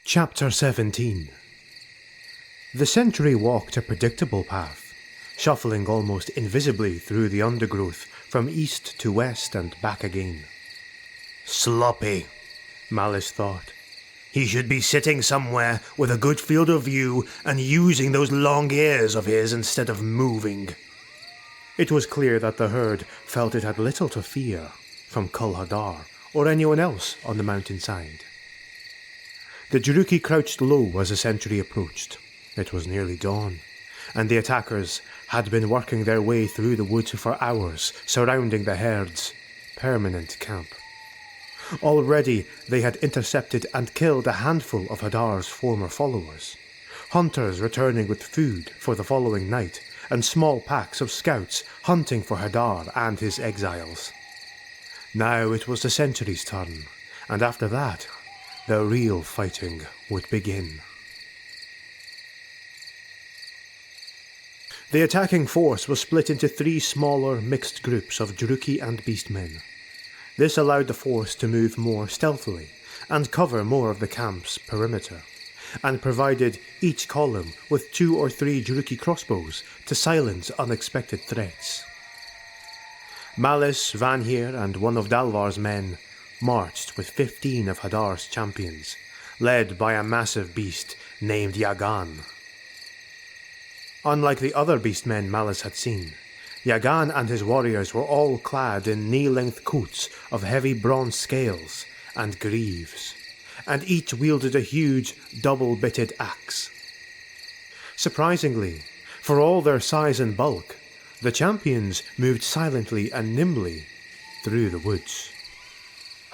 Chapter 17. The sentry walked a predictable path, shuffling almost invisibly through the undergrowth from east to west and back again. Sloppy, Malus thought. he should be sitting somewhere with a good field of view and using those long ears of his instead of moving. It was clear that the herd felt it had little to fear from Kul Hadar or anyone else on the mountainside. The Juruki crouched low as the sentry approached. It was nearly dawn, and the attackers had been working their way through the woods for hours, surrounding the herd's permanent camp. Already they had intercepted and killed a handful of Hadar's former followers, hunters returning with food for the following night, and small packs of scouts hunting for Hadar and his exiles. Now it was the sentry's turn, and after that, the real fighting would begin. The attacking force was split into 3 smaller mixed groups of Juruki and beastmen. This allowed the force to move more stealthily and cover more of the camp's perimeter, and provided each column with 2 or 3 Juruki crossbows to silence unexpected threats. Malus, Vanhir, and one of Dalvar's men marched with 15 of Hadar's champions, led by a massive beast named Yagan. Unlike the other beastmen Malus had seen, Yagan and his warriors were all clad in knee-length coats of heavy bronze scales and greaves, and each wielded a huge double-bitted axe. Surprisingly, for all their size and bulk, the champions moved silently and nimbly through the woods.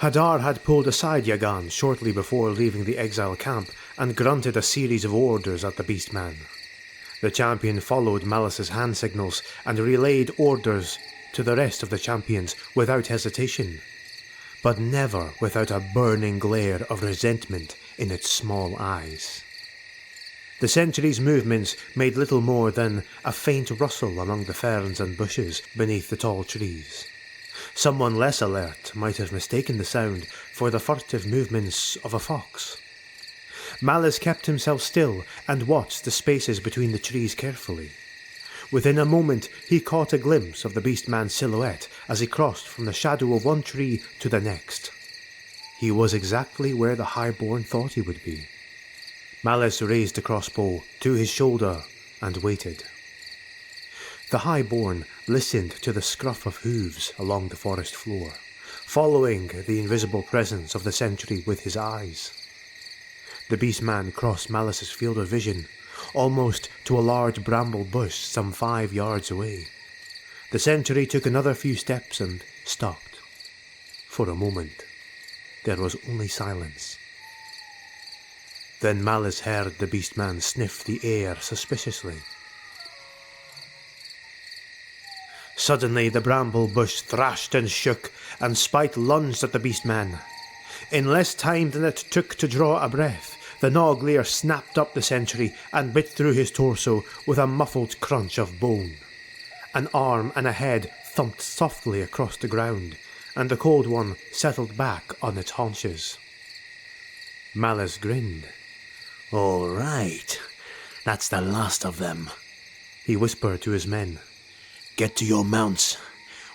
Hadar had pulled aside Yagan shortly before leaving the exile camp and grunted a series of orders at the beastman. The champion followed Malus's hand signals and relayed orders to the rest of the champions without hesitation, but never without a burning glare of resentment in its small eyes. The sentry's movements made little more than a faint rustle among the ferns and bushes beneath the tall trees. Someone less alert might have mistaken the sound for the furtive movements of a fox. Malus kept himself still and watched the spaces between the trees carefully. Within a moment he caught a glimpse of the beastman's silhouette as he crossed from the shadow of one tree to the next. He was exactly where the highborn thought he would be. Malus raised the crossbow to his shoulder and waited. The highborn listened to the scruff of hooves along the forest floor, following the invisible presence of the sentry with his eyes. The beastman crossed Malus's field of vision, almost to a large bramble bush some 5 yards away. The sentry took another few steps and stopped. For a moment, there was only silence. Then Malus heard the beastman sniff the air suspiciously. Suddenly the bramble bush thrashed and shook, and Spite lunged at the beastman. In less time than it took to draw a breath, the Noglear snapped up the sentry and bit through his torso with a muffled crunch of bone. An arm and a head thumped softly across the ground, and the Cold One settled back on its haunches. Malus grinned. "All right, that's the last of them," he whispered to his men. "Get to your mounts.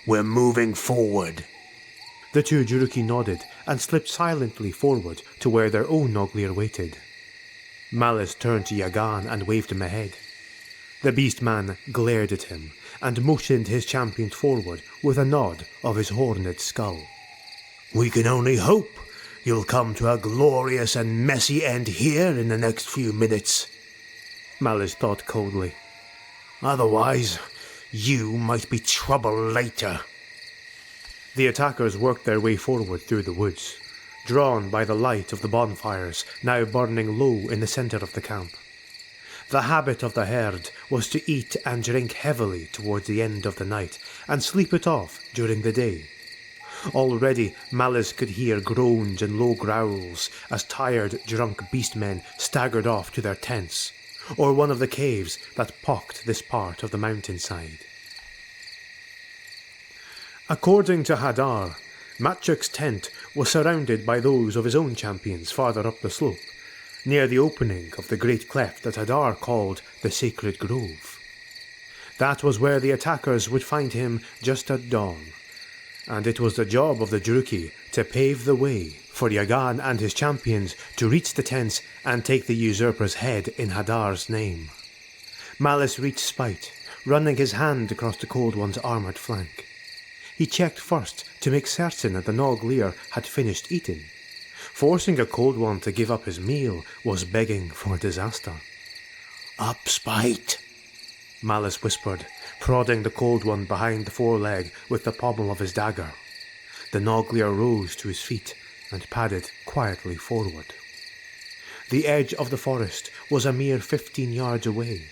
We're moving forward." The 2 Juruki nodded and slipped silently forward to where their own Noglear waited. Malus turned to Yagan and waved him ahead. The beastman glared at him and motioned his champions forward with a nod of his horned skull. "We can only hope you'll come to a glorious and messy end here in the next few minutes," Malus thought coldly. "Otherwise, you might be trouble later." The attackers worked their way forward through the woods, drawn by the light of the bonfires now burning low in the centre of the camp. The habit of the herd was to eat and drink heavily towards the end of the night and sleep it off during the day. Already Malus could hear groans and low growls as tired, drunk beastmen staggered off to their tents, or one of the caves that pocked this part of the mountainside. According to Hadar, Matchuk's tent was surrounded by those of his own champions farther up the slope, near the opening of the great cleft that Hadar called the Sacred Grove. That was where the attackers would find him just at dawn, and it was the job of the Druki to pave the way for Yagan and his champions to reach the tents and take the usurper's head in Hadar's name. Malus reached Spite, running his hand across the Cold One's armoured flank. He checked first to make certain that the Nog Lear had finished eating. Forcing a Cold One to give up his meal was begging for disaster. "Up, Spite," Malus whispered, prodding the Cold One behind the foreleg with the pommel of his dagger. The Nog Lear rose to his feet and padded quietly forward. The edge of the forest was a mere 15 yards away.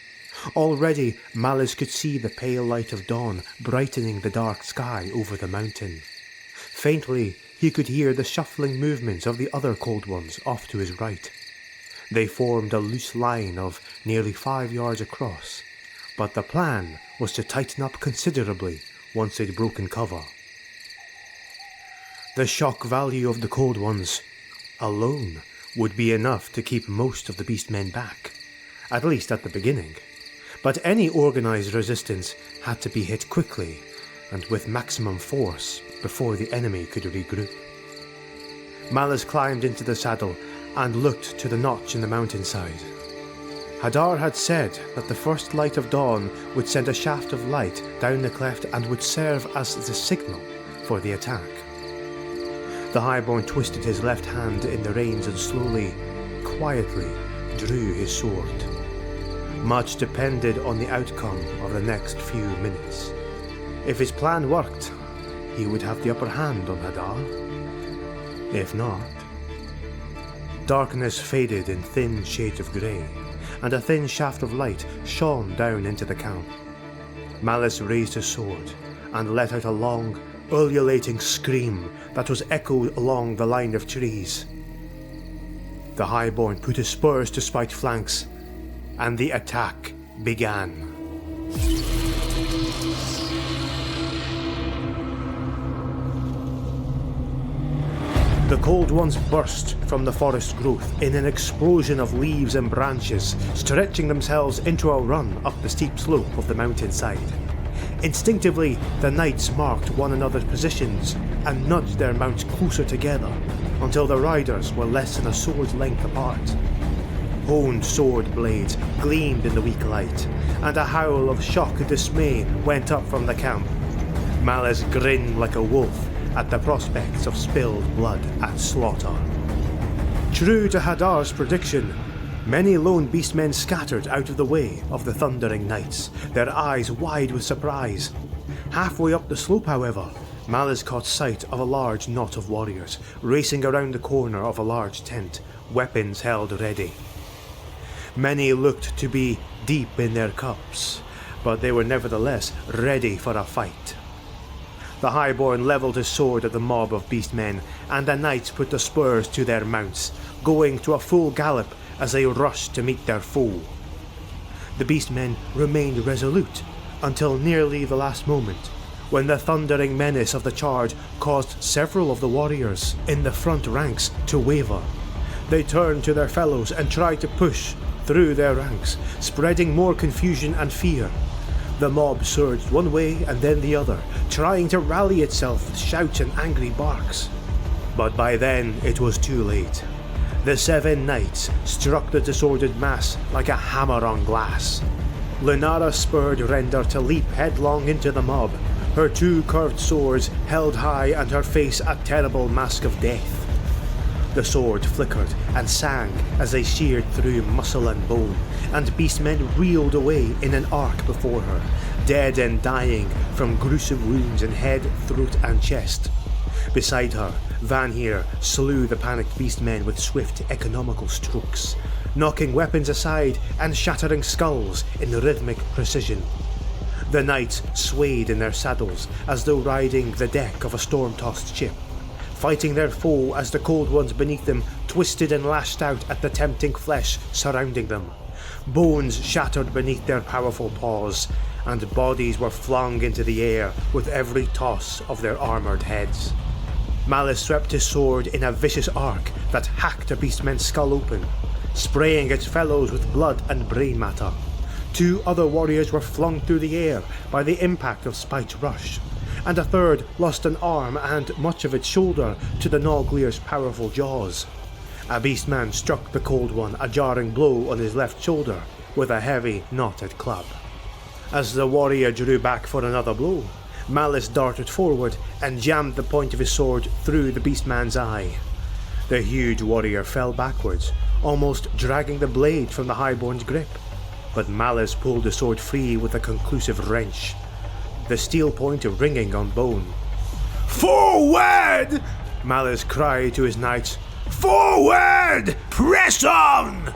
Already Malus could see the pale light of dawn brightening the dark sky over the mountain. Faintly, he could hear the shuffling movements of the other Cold Ones off to his right. They formed a loose line of nearly 5 yards across, but the plan was to tighten up considerably once they'd broken cover. The shock value of the Cold Ones alone would be enough to keep most of the beastmen back, at least at the beginning. But any organised resistance had to be hit quickly and with maximum force before the enemy could regroup. Malus climbed into the saddle and looked to the notch in the mountainside. Hadar had said that the first light of dawn would send a shaft of light down the cleft and would serve as the signal for the attack. The Highborn twisted his left hand in the reins and slowly, quietly drew his sword. Much depended on the outcome of the next few minutes. If his plan worked, he would have the upper hand on Hadar. If not... Darkness faded in thin shades of grey, and a thin shaft of light shone down into the camp. Malus raised his sword and let out a long, ululating scream that was echoed along the line of trees. The Highborn put his spurs to Spite's flanks, and the attack began. The Cold Ones burst from the forest growth in an explosion of leaves and branches, stretching themselves into a run up the steep slope of the mountainside. Instinctively, the knights marked one another's positions and nudged their mounts closer together until the riders were less than a sword's length apart. Honed sword blades gleamed in the weak light, and a howl of shock and dismay went up from the camp. Malus grinned like a wolf at the prospects of spilled blood and slaughter. True to Hadar's prediction, many lone beastmen scattered out of the way of the thundering knights, their eyes wide with surprise. Halfway up the slope, however, Malus caught sight of a large knot of warriors racing around the corner of a large tent, weapons held ready. Many looked to be deep in their cups, but they were nevertheless ready for a fight. The Highborn levelled his sword at the mob of beastmen, and the knights put the spurs to their mounts, going to a full gallop as they rushed to meet their foe. The beastmen remained resolute until nearly the last moment, when the thundering menace of the charge caused several of the warriors in the front ranks to waver. They turned to their fellows and tried to push through their ranks, spreading more confusion and fear. The mob surged one way and then the other, trying to rally itself with shouts and angry barks. But by then it was too late. The 7 knights struck the disordered mass like a hammer on glass. Lunara spurred Render to leap headlong into the mob, her 2 curved swords held high and her face a terrible mask of death. The sword flickered and sang as they sheared through muscle and bone, and beastmen reeled away in an arc before her, dead and dying from gruesome wounds in head, throat and chest. Beside her, Vanir slew the panicked beastmen with swift, economical strokes, knocking weapons aside and shattering skulls in rhythmic precision. The knights swayed in their saddles as though riding the deck of a storm-tossed ship, fighting their foe as the Cold Ones beneath them twisted and lashed out at the tempting flesh surrounding them. Bones shattered beneath their powerful paws, and bodies were flung into the air with every toss of their armoured heads. Malus swept his sword in a vicious arc that hacked a beastman's skull open, spraying its fellows with blood and brain matter. 2 other warriors were flung through the air by the impact of Spite's rush, and a third lost an arm and much of its shoulder to the Noglir's powerful jaws. A beastman struck the Cold One a jarring blow on his left shoulder with a heavy, knotted club. As the warrior drew back for another blow, Malus darted forward and jammed the point of his sword through the beastman's eye. The huge warrior fell backwards, almost dragging the blade from the highborn's grip, but Malus pulled the sword free with a conclusive wrench, the steel point ringing on bone. "Forward!" Malus cried to his knights. "Forward! Press on!"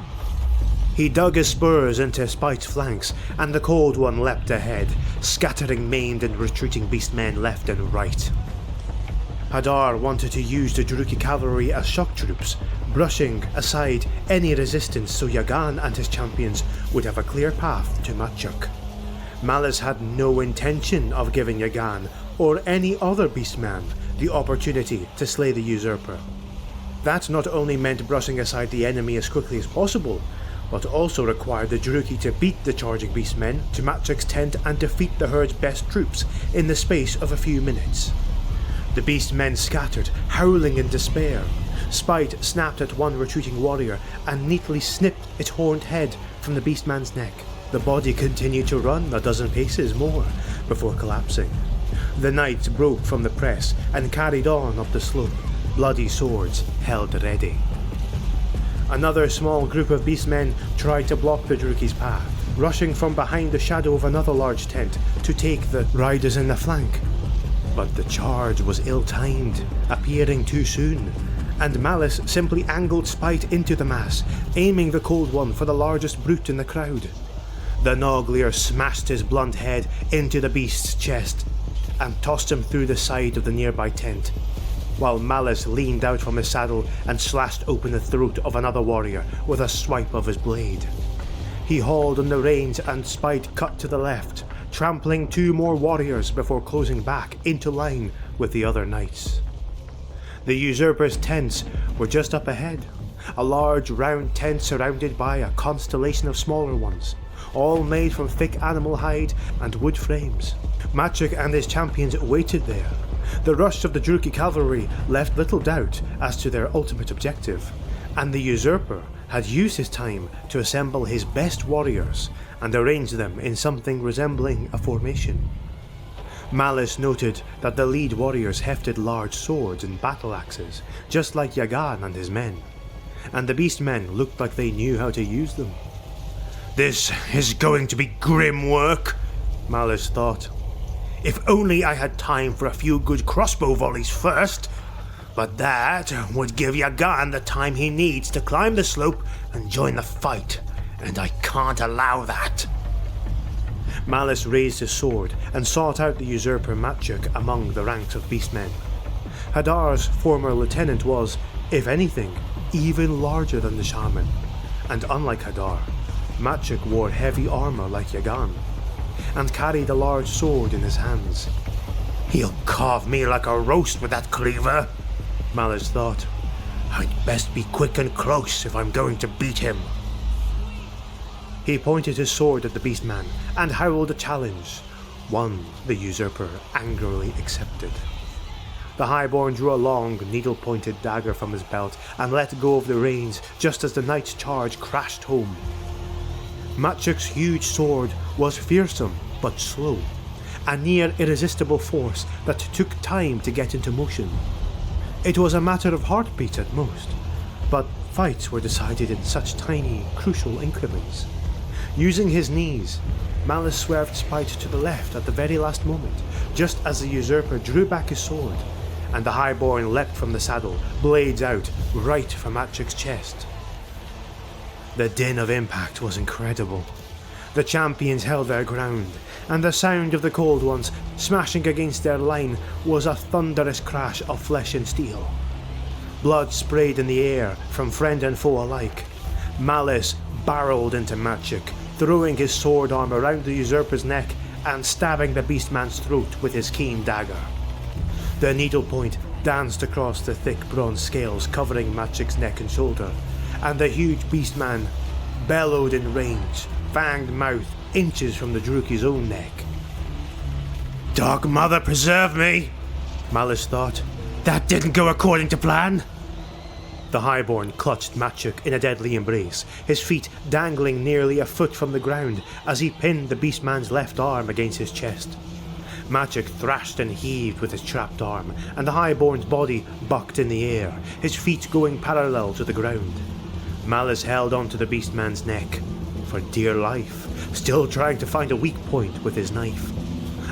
He dug his spurs into Spite's flanks, and the Cold One leapt ahead, scattering maimed and retreating beastmen left and right. Hadar wanted to use the Druki cavalry as shock troops, brushing aside any resistance so Yagan and his champions would have a clear path to Machuk. Malus had no intention of giving Yagan or any other beastman the opportunity to slay the usurper. That not only meant brushing aside the enemy as quickly as possible, but also required the Druki to beat the charging beastmen to Machuk's tent and defeat the herde's best troops in the space of a few minutes. The beastmen scattered, howling in despair. Spite snapped at one retreating warrior and neatly snipped its horned head from the beastman's neck. The body continued to run a dozen paces more before collapsing. The knights broke from the press and carried on up the slope, bloody swords held ready. Another small group of beastmen tried to block the Druki's path, rushing from behind the shadow of another large tent to take the riders in the flank. But the charge was ill-timed, appearing too soon, and Malus simply angled Spite into the mass, aiming the Cold One for the largest brute in the crowd. The Noglir smashed his blunt head into the beast's chest and tossed him through the side of the nearby tent, while Malus leaned out from his saddle and slashed open the throat of another warrior with a swipe of his blade. He hauled on the reins and Spite cut to the left, trampling 2 more warriors before closing back into line with the other knights. The usurper's tents were just up ahead, a large round tent surrounded by a constellation of smaller ones, all made from thick animal hide and wood frames. Machuk and his champions waited there. The rush of the Druki cavalry left little doubt as to their ultimate objective, and the usurper had used his time to assemble his best warriors and arrange them in something resembling a formation. Malus noted that the lead warriors hefted large swords and battle axes, just like Yagan and his men, and the beastmen looked like they knew how to use them. "This is going to be grim work," Malus thought. "If only I had time for a few good crossbow volleys first. But that would give Yagan the time he needs to climb the slope and join the fight, and I can't allow that." Malus raised his sword and sought out the usurper Machuk among the ranks of beastmen. Hadar's former lieutenant was, if anything, even larger than the shaman, and unlike Hadar, Machuk wore heavy armor like Yagan, and carried a large sword in his hands. "He'll carve me like a roast with that cleaver," Malus thought. "I'd best be quick and close if I'm going to beat him." He pointed his sword at the beastman and howled a challenge, one the usurper angrily accepted. The highborn drew a long, needle-pointed dagger from his belt and let go of the reins just as the knight's charge crashed home. Machuk's huge sword was fearsome but slow, a near irresistible force that took time to get into motion. It was a matter of heartbeats at most, but fights were decided in such tiny, crucial increments. Using his knees, Malus swerved Spite to the left at the very last moment, just as the usurper drew back his sword, and the highborn leapt from the saddle, blades out, right for Machuk's chest. The din of impact was incredible. The champions held their ground, and the sound of the Cold Ones smashing against their line was a thunderous crash of flesh and steel. Blood sprayed in the air from friend and foe alike. Malus barreled into Machuk, throwing his sword arm around the usurper's neck and stabbing the beastman's throat with his keen dagger. The needlepoint danced across the thick bronze scales covering Machuk's neck and shoulder, and the huge beastman bellowed in range, fanged mouth inches from the Druki's own neck. Dark Mother preserve me, Malus thought. That didn't go according to plan. The Highborn clutched Maciek in a deadly embrace, his feet dangling nearly a foot from the ground as he pinned the beastman's left arm against his chest. Maciek thrashed and heaved with his trapped arm, and the Highborn's body bucked in the air, his feet going parallel to the ground. Malus held onto the beastman's neck for dear life, still trying to find a weak point with his knife.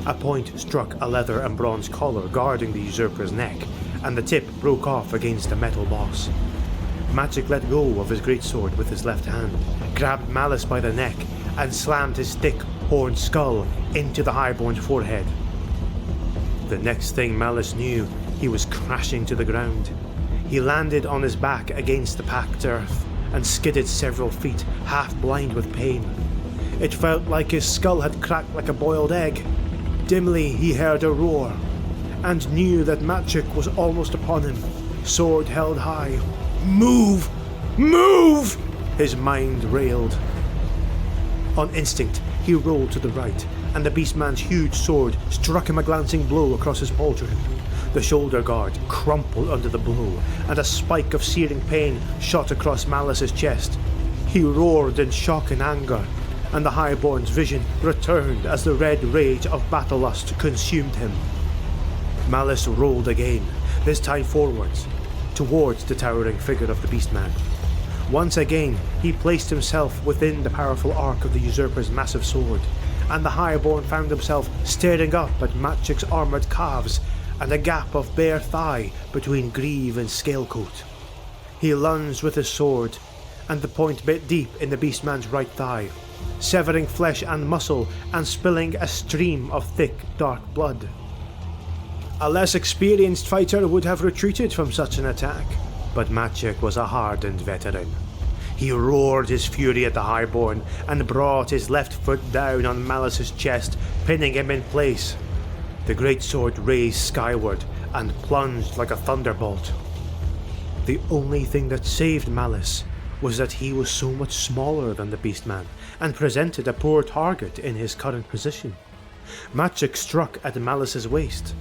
A point struck a leather and bronze collar guarding the usurper's neck, and the tip broke off against a metal boss. Maciek let go of his greatsword with his left hand, grabbed Malus by the neck, and slammed his thick, horned skull into the Highborn's forehead. The next thing Malus knew, he was crashing to the ground. He landed on his back against the packed earth and skidded several feet, half blind with pain. It felt like his skull had cracked like a boiled egg. Dimly he heard a roar, and knew that Maciek was almost upon him, sword held high. Move! Move! His mind railed. On instinct, he rolled to the right, and the beastman's huge sword struck him a glancing blow across his pauldron. The shoulder guard crumpled under the blow, and a spike of searing pain shot across Malus's chest. He roared in shock and anger, and the Highborn's vision returned as the red rage of battlelust consumed him. Malus rolled again, this time forwards, towards the towering figure of the beastman. Once again, he placed himself within the powerful arc of the usurper's massive sword, and the Highborn found himself staring up at Maciek's armoured calves and a gap of bare thigh between greave and scalecoat. He lunged with his sword, and the point bit deep in the beastman's right thigh, severing flesh and muscle and spilling a stream of thick, dark blood. A less experienced fighter would have retreated from such an attack, but Maciek was a hardened veteran. He roared his fury at the Highborn and brought his left foot down on Malus's chest, pinning him in place. The greatsword raised skyward and plunged like a thunderbolt. The only thing that saved Malus was that he was so much smaller than the beastman and presented a poor target in his current position. Maciek struck at Malus's waist,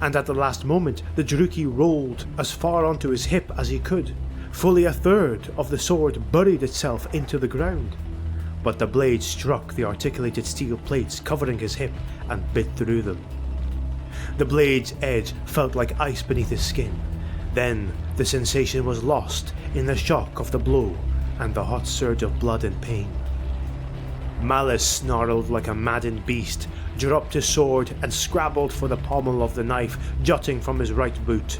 and at the last moment the Druki rolled as far onto his hip as he could. Fully a third of the sword buried itself into the ground, but the blade struck the articulated steel plates covering his hip and bit through them. The blade's edge felt like ice beneath his skin. Then the sensation was lost in the shock of the blow and the hot surge of blood and pain. Malus snarled like a maddened beast, dropped his sword and scrabbled for the pommel of the knife jutting from his right boot.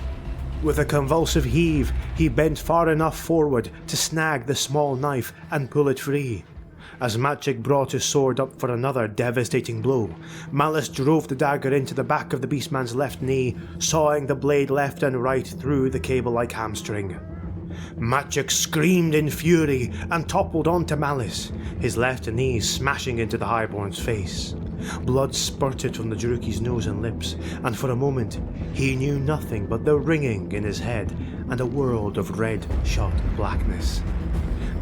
With a convulsive heave, he bent far enough forward to snag the small knife and pull it free. As Maciek brought his sword up for another devastating blow, Malus drove the dagger into the back of the beastman's left knee, sawing the blade left and right through the cable-like hamstring. Maciek screamed in fury and toppled onto Malus, his left knee smashing into the Highborn's face. Blood spurted from the Druki's nose and lips, and for a moment he knew nothing but the ringing in his head and a world of red-shot blackness.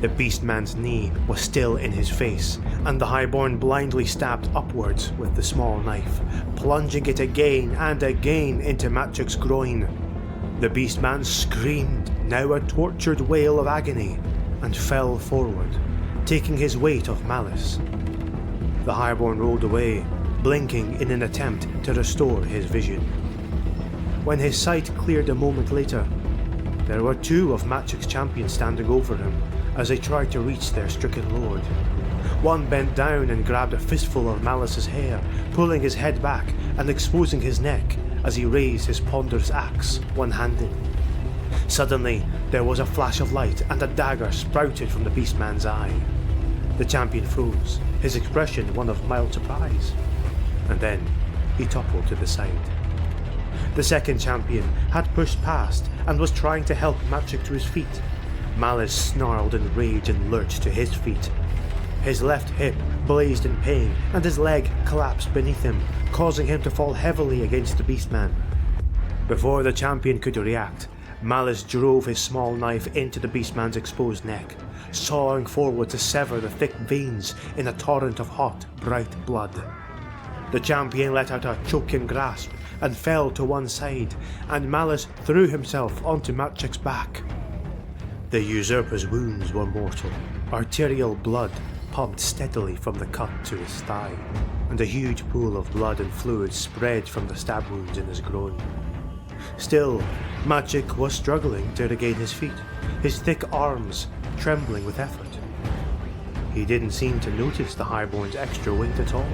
The beastman's knee was still in his face, and the Highborn blindly stabbed upwards with the small knife, plunging it again and again into Maciek's groin. The beastman screamed, now a tortured wail of agony, and fell forward, taking his weight off Malus. The Highborn rolled away, blinking in an attempt to restore his vision. When his sight cleared a moment later, there were two of Maciek's champions standing over him as they tried to reach their stricken lord. One bent down and grabbed a fistful of Malus's hair, pulling his head back and exposing his neck as he raised his ponderous axe one-handed. Suddenly, there was a flash of light and a dagger sprouted from the beastman's eye. The champion froze, his expression one of mild surprise, and then he toppled to the side. The second champion had pushed past and was trying to help Maciek to his feet. Malus snarled in rage and lurched to his feet. His left hip blazed in pain and his leg collapsed beneath him, causing him to fall heavily against the beastman. Before the champion could react, Malus drove his small knife into the beastman's exposed neck, sawing forward to sever the thick veins in a torrent of hot, bright blood. The champion let out a choking grasp and fell to one side, and Malus threw himself onto Maciek's back. The usurper's wounds were mortal. Arterial blood pumped steadily from the cut to his thigh, and a huge pool of blood and fluid spread from the stab wounds in his groin. Still, Maciek was struggling to regain his feet, his thick arms trembling with effort. He didn't seem to notice the Highborn's extra weight at all.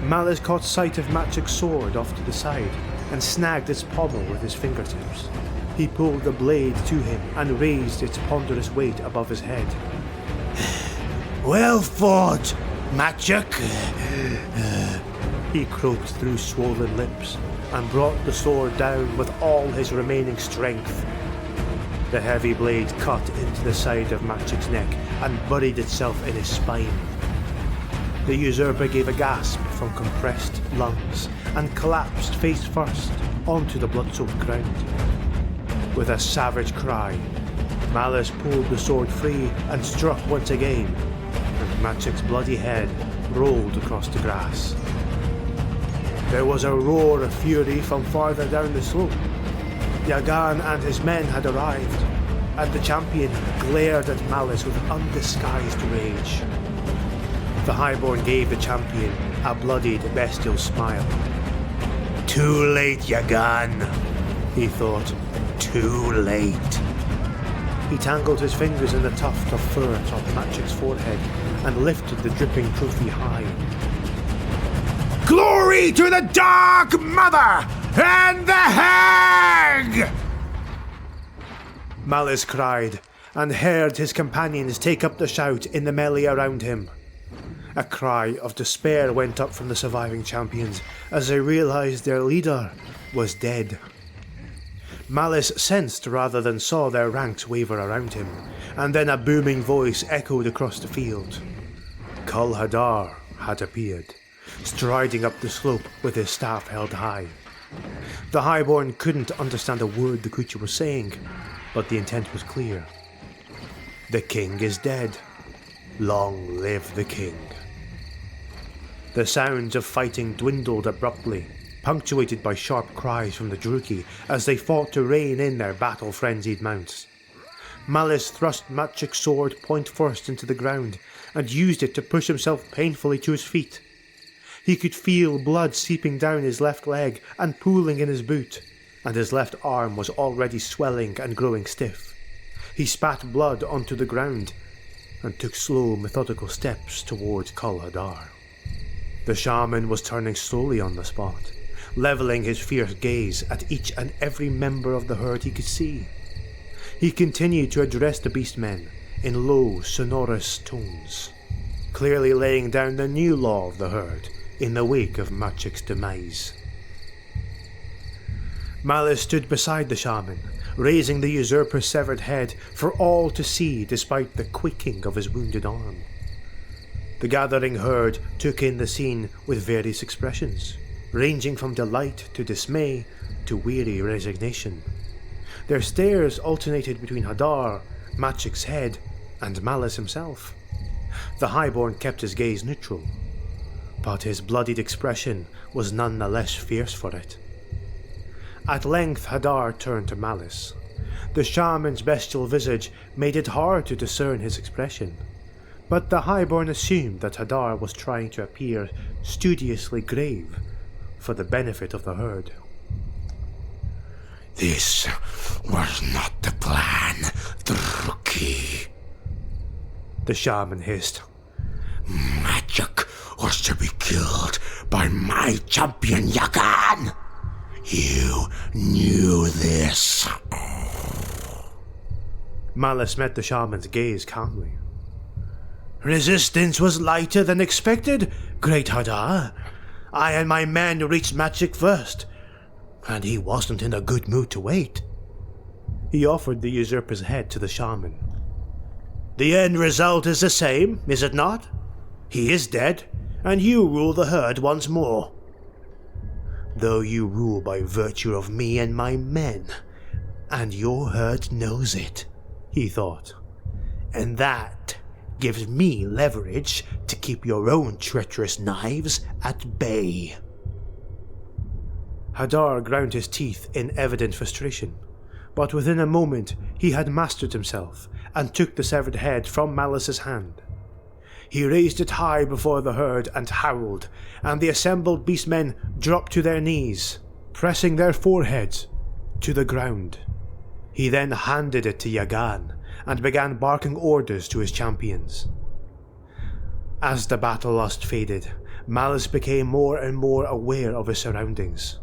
Malus caught sight of Maciek's sword off to the side and snagged its pommel with his fingertips. He pulled the blade to him and raised its ponderous weight above his head. Well fought, Maciek. He croaked through swollen lips and brought the sword down with all his remaining strength. The heavy blade cut into the side of Maciek's neck and buried itself in his spine. The usurper gave a gasp from compressed lungs and collapsed face first onto the blood-soaked ground. With a savage cry, Malus pulled the sword free and struck once again, and Maciek's bloody head rolled across the grass. There was a roar of fury from farther down the slope. Yagan and his men had arrived, and the champion glared at Malus with undisguised rage. The Highborn gave the champion a bloodied, bestial smile. Too late, Yagan, he thought. Too late. He tangled his fingers in the tuft of fur atop Maciek's forehead and lifted the dripping trophy high. Glory to the Dark Mother and the Hag! Malus cried, and heard his companions take up the shout in the melee around him. A cry of despair went up from the surviving champions as they realized their leader was dead. Malus sensed rather than saw their ranks waver around him, and then a booming voice echoed across the field. Kul Hadar had appeared, striding up the slope with his staff held high. The Highborn couldn't understand a word the creature was saying, but the intent was clear. The king is dead. Long live the king. The sounds of fighting dwindled abruptly, punctuated by sharp cries from the Druki as they fought to rein in their battle-frenzied mounts. Malus thrust Maciek's sword point first into the ground and used it to push himself painfully to his feet. He could feel blood seeping down his left leg and pooling in his boot, and his left arm was already swelling and growing stiff. He spat blood onto the ground and took slow, methodical steps towards Kul Hadar. The shaman was turning slowly on the spot, levelling his fierce gaze at each and every member of the herd he could see. He continued to address the beastmen in low, sonorous tones, clearly laying down the new law of the herd in the wake of Maciek's demise. Malus stood beside the shaman, raising the usurper's severed head for all to see despite the quaking of his wounded arm. The gathering herd took in the scene with various expressions, ranging from delight to dismay to weary resignation. Their stares alternated between Hadar, Maciek's head, and Malus himself. The Highborn kept his gaze neutral, but his bloodied expression was none the less fierce for it. At length Hadar turned to Malus. The shaman's bestial visage made it hard to discern his expression, but the Highborn assumed that Hadar was trying to appear studiously grave for the benefit of the herd. This was not the plan, Druki, the shaman hissed. Maciek was to be killed by my champion Yagan. You knew this. Malus met the shaman's gaze calmly. Resistance was lighter than expected, great Hadar. I and my men reached Maciek first, and he wasn't in a good mood to wait. He offered the usurper's head to the shaman. The end result is the same, is it not? He is dead, and you rule the herd once more. Though you rule by virtue of me and my men, and your herd knows it, he thought. And that gives me leverage to keep your own treacherous knives at bay. Hadar ground his teeth in evident frustration, but within a moment he had mastered himself and took the severed head from Malus's hand. He raised it high before the herd and howled, and the assembled beastmen dropped to their knees, pressing their foreheads to the ground. He then handed it to Yagan and began barking orders to his champions. As the battle lust faded, Malus became more and more aware of his surroundings.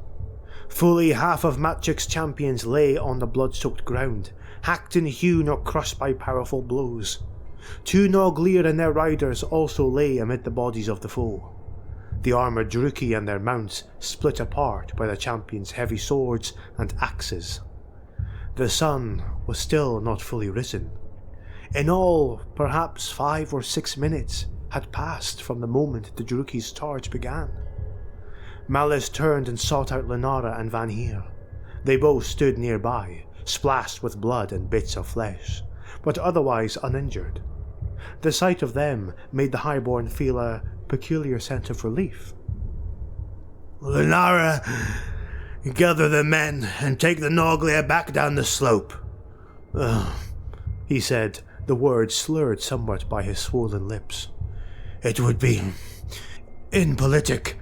Fully half of Matchik's champions lay on the blood-soaked ground, hacked and hewn or crushed by powerful blows. 2 Noglir and their riders also lay amid the bodies of the foe. The armoured Druki and their mounts split apart by the champions' heavy swords and axes. The sun was still not fully risen. In all, perhaps 5 or 6 minutes had passed from the moment the Druki's charge began. Malus turned and sought out Lenara and Vanheir. They both stood nearby, splashed with blood and bits of flesh, but otherwise uninjured. The sight of them made the Highborn feel a peculiar sense of relief. Lenara, gather the men and take the Noglia back down the slope. He said, the words slurred somewhat by his swollen lips. It would be impolitic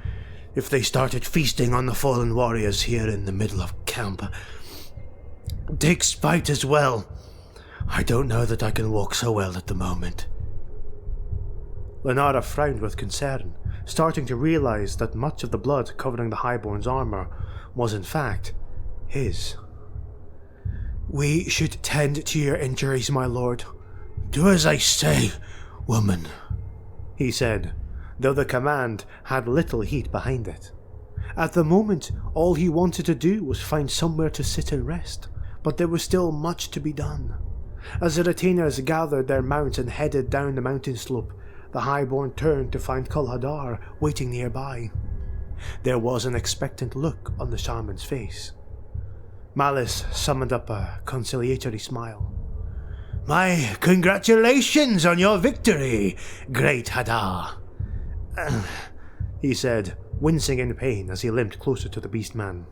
if they started feasting on the fallen warriors here in the middle of camp. Take spite as well. I don't know that I can walk so well at the moment. Lenara frowned with concern, starting to realize that much of the blood covering the Highborn's armor was in fact his. We should tend to your injuries, my lord. Do as I say, woman, he said, though the command had little heat behind it. At the moment, all he wanted to do was find somewhere to sit and rest, but there was still much to be done. As the retainers gathered their mounts and headed down the mountain slope, the Highborn turned to find Kul Hadar waiting nearby. There was an expectant look on the shaman's face. Malus summoned up a conciliatory smile. My congratulations on your victory, great Hadar, he said, wincing in pain as he limped closer to the beastman.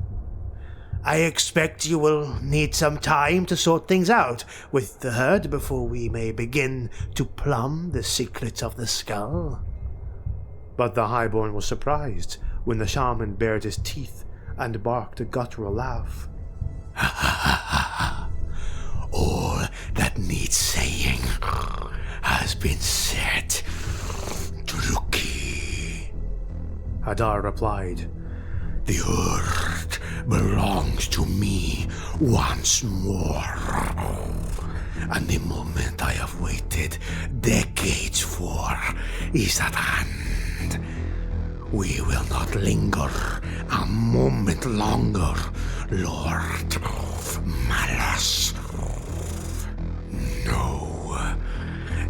I expect you will need some time to sort things out with the herd before we may begin to plumb the secrets of the skull. But the Highborn was surprised when the shaman bared his teeth and barked a guttural laugh. Ha ha ha ha! All that needs saying has been said, Druki. Hadar replied, The herd belongs to me once more, and the moment I have waited decades for is at hand. We will not linger a moment longer, Lord Malus. No,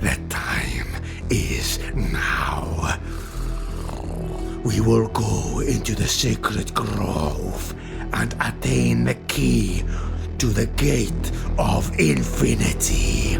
the time is now. We will go into the sacred grove and attain the key to the gate of infinity.